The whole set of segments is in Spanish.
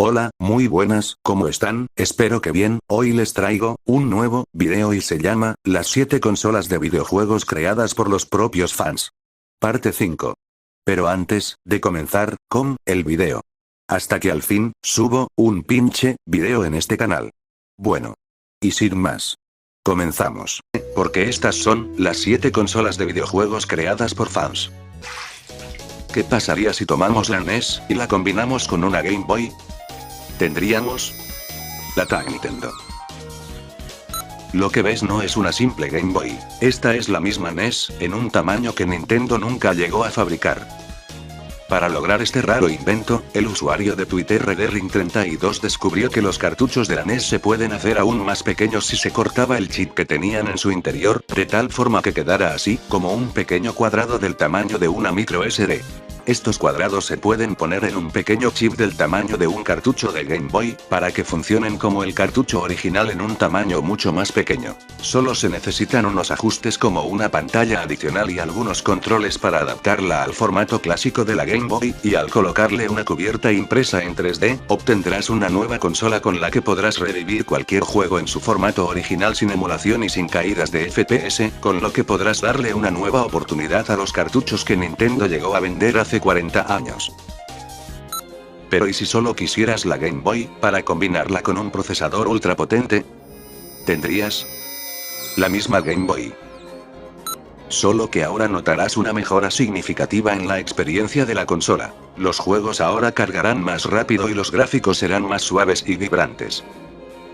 Hola, muy buenas, ¿cómo están? Espero que bien. Hoy les traigo un nuevo video y se llama Las 7 consolas de videojuegos creadas por los propios fans. Parte 5. Pero antes de comenzar con el video. Hasta que al fin subo un pinche video en este canal. Bueno. Y sin más. Comenzamos. Porque estas son las 7 consolas de videojuegos creadas por fans. ¿Qué pasaría si tomamos la NES y la combinamos con una Game Boy? Tendríamos la Tag Nintendo. Lo que ves no es una simple Game Boy, esta es la misma NES, en un tamaño que Nintendo nunca llegó a fabricar. Para lograr este raro invento, el usuario de Twitter Rederring32 descubrió que los cartuchos de la NES se pueden hacer aún más pequeños si se cortaba el chip que tenían en su interior, de tal forma que quedara así, como un pequeño cuadrado del tamaño de una micro SD. Estos cuadrados se pueden poner en un pequeño chip del tamaño de un cartucho de Game Boy, para que funcionen como el cartucho original en un tamaño mucho más pequeño. Solo se necesitan unos ajustes como una pantalla adicional y algunos controles para adaptarla al formato clásico de la Game Boy, y al colocarle una cubierta impresa en 3D, obtendrás una nueva consola con la que podrás revivir cualquier juego en su formato original sin emulación y sin caídas de FPS, con lo que podrás darle una nueva oportunidad a los cartuchos que Nintendo llegó a vender hace 40 años. Pero ¿y si solo quisieras la Game Boy, para combinarla con un procesador ultrapotente? Tendrías la misma Game Boy. Solo que ahora notarás una mejora significativa en la experiencia de la consola. Los juegos ahora cargarán más rápido y los gráficos serán más suaves y vibrantes.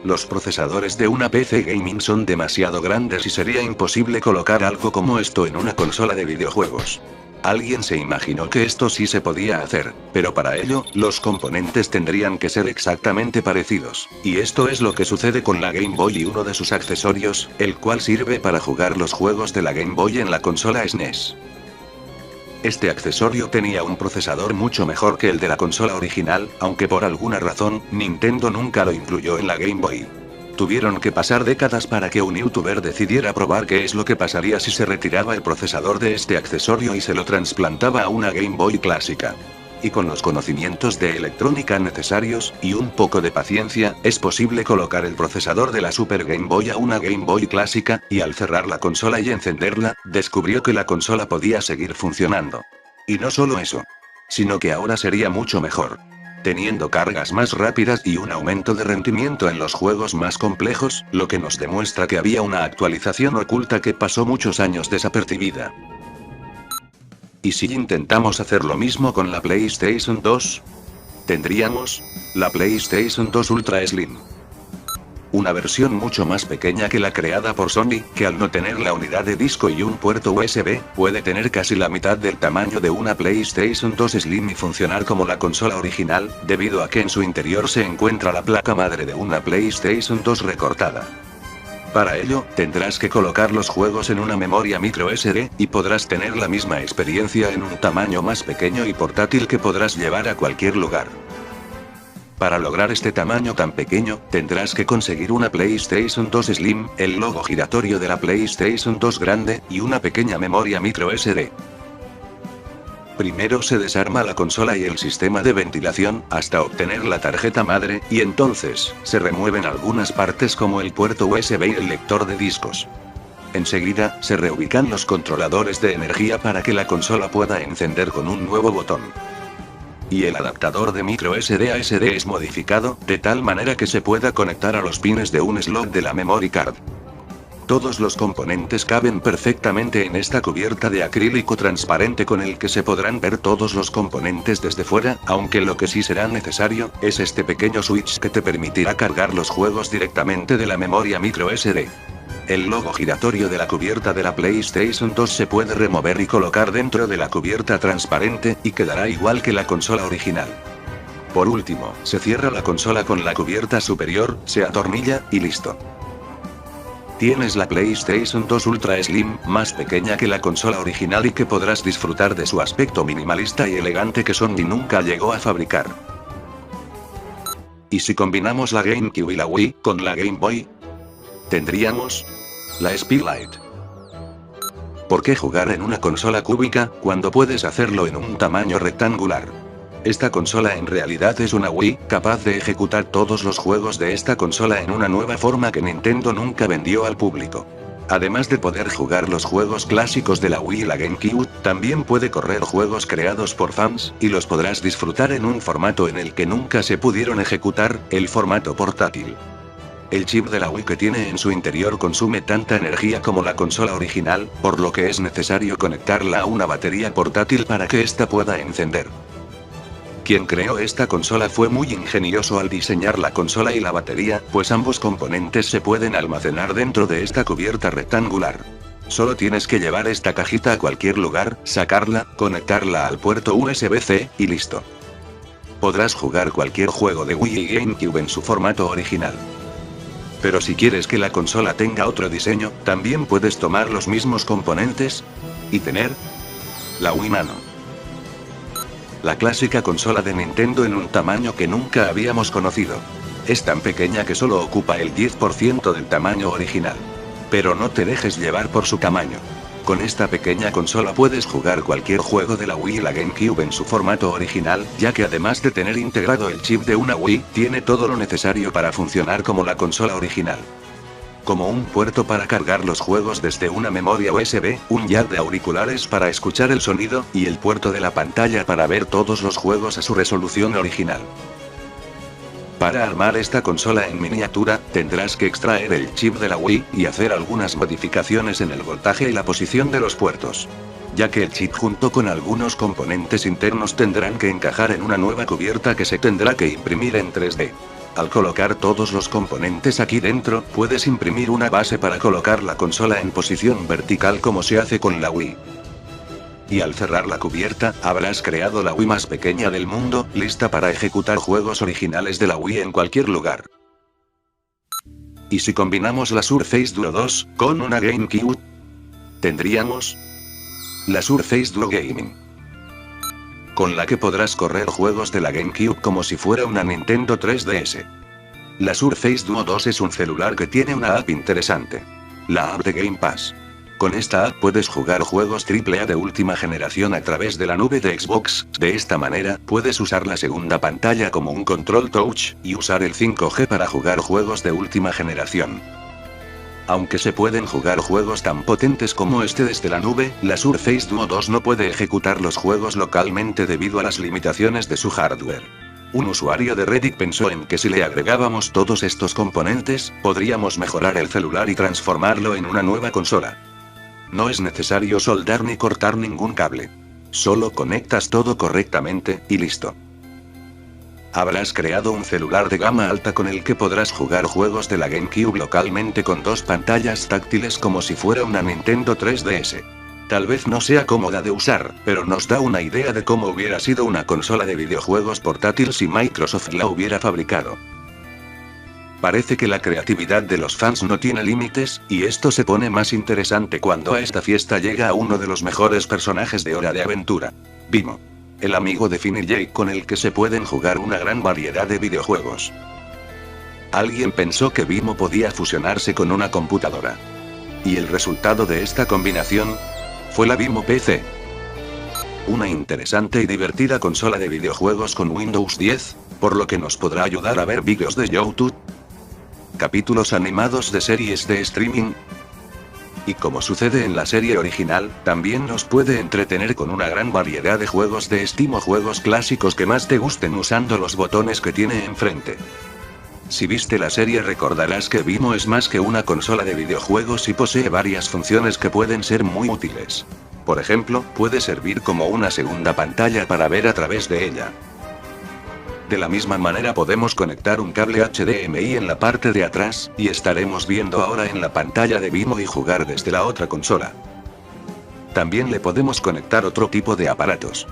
Los procesadores de una PC gaming son demasiado grandes y sería imposible colocar algo como esto en una consola de videojuegos. Alguien se imaginó que esto sí se podía hacer, pero para ello, los componentes tendrían que ser exactamente parecidos, y esto es lo que sucede con la Game Boy y uno de sus accesorios, el cual sirve para jugar los juegos de la Game Boy en la consola SNES. Este accesorio tenía un procesador mucho mejor que el de la consola original, aunque por alguna razón, Nintendo nunca lo incluyó en la Game Boy. Tuvieron que pasar décadas para que un youtuber decidiera probar qué es lo que pasaría si se retiraba el procesador de este accesorio y se lo trasplantaba a una Game Boy clásica. Y con los conocimientos de electrónica necesarios, y un poco de paciencia, es posible colocar el procesador de la Super Game Boy a una Game Boy clásica, y al cerrar la consola y encenderla, descubrió que la consola podía seguir funcionando. Y no solo eso, sino que ahora sería mucho mejor. Teniendo cargas más rápidas y un aumento de rendimiento en los juegos más complejos, lo que nos demuestra que había una actualización oculta que pasó muchos años desapercibida. ¿Y si intentamos hacer lo mismo con la PlayStation 2? Tendríamos la PlayStation 2 Ultra Slim. Una versión mucho más pequeña que la creada por Sony, que al no tener la unidad de disco y un puerto USB, puede tener casi la mitad del tamaño de una PlayStation 2 Slim y funcionar como la consola original, debido a que en su interior se encuentra la placa madre de una PlayStation 2 recortada. Para ello, tendrás que colocar los juegos en una memoria micro SD, y podrás tener la misma experiencia en un tamaño más pequeño y portátil que podrás llevar a cualquier lugar. Para lograr este tamaño tan pequeño, tendrás que conseguir una PlayStation 2 Slim, el logo giratorio de la PlayStation 2 grande, y una pequeña memoria micro SD. Primero se desarma la consola y el sistema de ventilación, hasta obtener la tarjeta madre, y entonces, se remueven algunas partes como el puerto USB y el lector de discos. Enseguida, se reubican los controladores de energía para que la consola pueda encender con un nuevo botón. Y el adaptador de micro SD a SD es modificado, de tal manera que se pueda conectar a los pines de un slot de la memory card. Todos los componentes caben perfectamente en esta cubierta de acrílico transparente con el que se podrán ver todos los componentes desde fuera, aunque lo que sí será necesario, es este pequeño switch que te permitirá cargar los juegos directamente de la memoria micro SD. El logo giratorio de la cubierta de la PlayStation 2 se puede remover y colocar dentro de la cubierta transparente, y quedará igual que la consola original. Por último, se cierra la consola con la cubierta superior, se atornilla, y listo. Tienes la PlayStation 2 Ultra Slim, más pequeña que la consola original y que podrás disfrutar de su aspecto minimalista y elegante que Sony nunca llegó a fabricar. ¿Y si combinamos la GameCube y la Wii con la Game Boy? Tendríamos la Speedlight. ¿Por qué jugar en una consola cúbica, cuando puedes hacerlo en un tamaño rectangular? Esta consola en realidad es una Wii, capaz de ejecutar todos los juegos de esta consola en una nueva forma que Nintendo nunca vendió al público. Además de poder jugar los juegos clásicos de la Wii y la GameCube, también puede correr juegos creados por fans, y los podrás disfrutar en un formato en el que nunca se pudieron ejecutar, el formato portátil. El chip de la Wii que tiene en su interior consume tanta energía como la consola original, por lo que es necesario conectarla a una batería portátil para que ésta pueda encender. Quien creó esta consola fue muy ingenioso al diseñar la consola y la batería, pues ambos componentes se pueden almacenar dentro de esta cubierta rectangular. Solo tienes que llevar esta cajita a cualquier lugar, sacarla, conectarla al puerto USB-C, y listo. Podrás jugar cualquier juego de Wii y GameCube en su formato original. Pero si quieres que la consola tenga otro diseño, también puedes tomar los mismos componentes y tener la Wii Nano. La clásica consola de Nintendo en un tamaño que nunca habíamos conocido. Es tan pequeña que solo ocupa el 10% del tamaño original. Pero no te dejes llevar por su tamaño. Con esta pequeña consola puedes jugar cualquier juego de la Wii y la GameCube en su formato original, ya que además de tener integrado el chip de una Wii, tiene todo lo necesario para funcionar como la consola original. Como un puerto para cargar los juegos desde una memoria USB, un jack de auriculares para escuchar el sonido, y el puerto de la pantalla para ver todos los juegos a su resolución original. Para armar esta consola en miniatura, tendrás que extraer el chip de la Wii, y hacer algunas modificaciones en el voltaje y la posición de los puertos. Ya que el chip junto con algunos componentes internos tendrán que encajar en una nueva cubierta que se tendrá que imprimir en 3D. Al colocar todos los componentes aquí dentro, puedes imprimir una base para colocar la consola en posición vertical como se hace con la Wii. Y al cerrar la cubierta, habrás creado la Wii más pequeña del mundo, lista para ejecutar juegos originales de la Wii en cualquier lugar. ¿Y si combinamos la Surface Duo 2 con una GameCube? Tendríamos la Surface Duo Gaming, con la que podrás correr juegos de la GameCube como si fuera una Nintendo 3DS. La Surface Duo 2 es un celular que tiene una app interesante. La app de Game Pass. Con esta app puedes jugar juegos AAA de última generación a través de la nube de Xbox, de esta manera, puedes usar la segunda pantalla como un control touch, y usar el 5G para jugar juegos de última generación. Aunque se pueden jugar juegos tan potentes como este desde la nube, la Surface Duo 2 no puede ejecutar los juegos localmente debido a las limitaciones de su hardware. Un usuario de Reddit pensó en que si le agregábamos todos estos componentes, podríamos mejorar el celular y transformarlo en una nueva consola. No es necesario soldar ni cortar ningún cable. Solo conectas todo correctamente, y listo. Habrás creado un celular de gama alta con el que podrás jugar juegos de la GameCube localmente con dos pantallas táctiles como si fuera una Nintendo 3DS. Tal vez no sea cómoda de usar, pero nos da una idea de cómo hubiera sido una consola de videojuegos portátil si Microsoft la hubiera fabricado. Parece que la creatividad de los fans no tiene límites, y esto se pone más interesante cuando a esta fiesta llega uno de los mejores personajes de Hora de Aventura. Vimo. El amigo de Finn y Jake con el que se pueden jugar una gran variedad de videojuegos. Alguien pensó que Vimo podía fusionarse con una computadora. Y el resultado de esta combinación fue la Vimo PC. Una interesante y divertida consola de videojuegos con Windows 10, por lo que nos podrá ayudar a ver vídeos de YouTube, capítulos animados de series de streaming. Y como sucede en la serie original, también nos puede entretener con una gran variedad de juegos de Steam o juegos clásicos que más te gusten usando los botones que tiene enfrente. Si viste la serie recordarás que Vimo es más que una consola de videojuegos y posee varias funciones que pueden ser muy útiles. Por ejemplo, puede servir como una segunda pantalla para ver a través de ella. De la misma manera podemos conectar un cable HDMI en la parte de atrás, y estaremos viendo ahora en la pantalla de Vimo y jugar desde la otra consola. También le podemos conectar otro tipo de aparatos.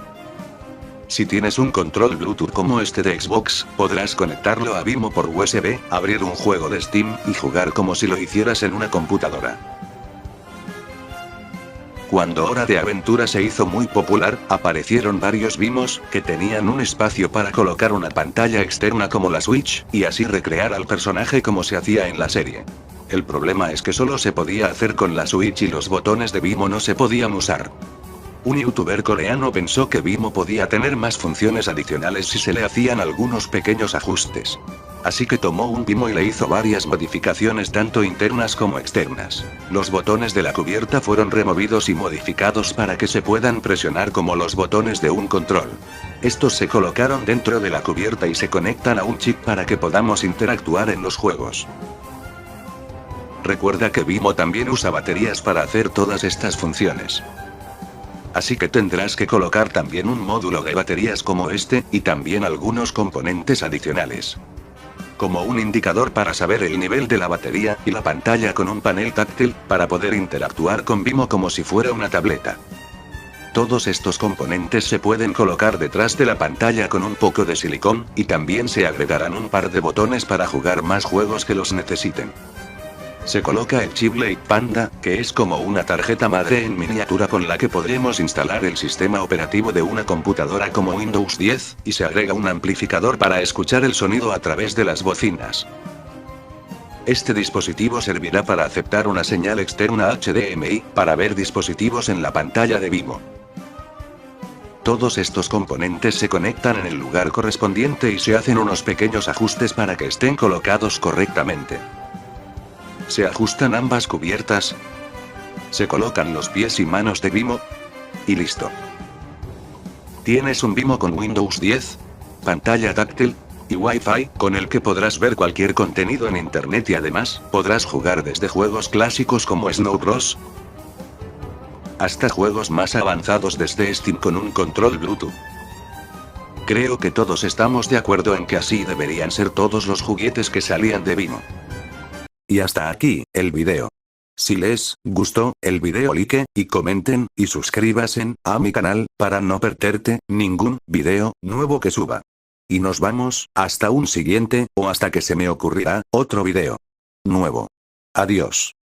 Si tienes un control Bluetooth como este de Xbox, podrás conectarlo a Vimo por USB, abrir un juego de Steam, y jugar como si lo hicieras en una computadora. Cuando Hora de Aventura se hizo muy popular, aparecieron varios Vimos, que tenían un espacio para colocar una pantalla externa como la Switch, y así recrear al personaje como se hacía en la serie. El problema es que solo se podía hacer con la Switch y los botones de Vimo no se podían usar. Un youtuber coreano pensó que Vimo podía tener más funciones adicionales si se le hacían algunos pequeños ajustes. Así que tomó un Vimo y le hizo varias modificaciones tanto internas como externas. Los botones de la cubierta fueron removidos y modificados para que se puedan presionar como los botones de un control. Estos se colocaron dentro de la cubierta y se conectan a un chip para que podamos interactuar en los juegos. Recuerda que Vimo también usa baterías para hacer todas estas funciones. Así que tendrás que colocar también un módulo de baterías como este, y también algunos componentes adicionales. Como un indicador para saber el nivel de la batería, y la pantalla con un panel táctil, para poder interactuar con Vimo como si fuera una tableta. Todos estos componentes se pueden colocar detrás de la pantalla con un poco de silicón, y también se agregarán un par de botones para jugar más juegos que los necesiten. Se coloca el chip Lake Panda, que es como una tarjeta madre en miniatura con la que podremos instalar el sistema operativo de una computadora como Windows 10, y se agrega un amplificador para escuchar el sonido a través de las bocinas. Este dispositivo servirá para aceptar una señal externa HDMI, para ver dispositivos en la pantalla de Vimo. Todos estos componentes se conectan en el lugar correspondiente y se hacen unos pequeños ajustes para que estén colocados correctamente. Se ajustan ambas cubiertas. Se colocan los pies y manos de Vimo. Y listo. Tienes un Vimo con Windows 10, pantalla táctil, y Wi-Fi, con el que podrás ver cualquier contenido en internet y además, podrás jugar desde juegos clásicos como Snow Bros. Hasta juegos más avanzados desde Steam con un control Bluetooth. Creo que todos estamos de acuerdo en que así deberían ser todos los juguetes que salían de Vimo. Y hasta aquí, el video. Si les gustó el video, like, y comenten, y suscríbanse a mi canal, para no perderte ningún video nuevo que suba. Y nos vamos, hasta un siguiente, o hasta que se me ocurrirá otro video nuevo. Adiós.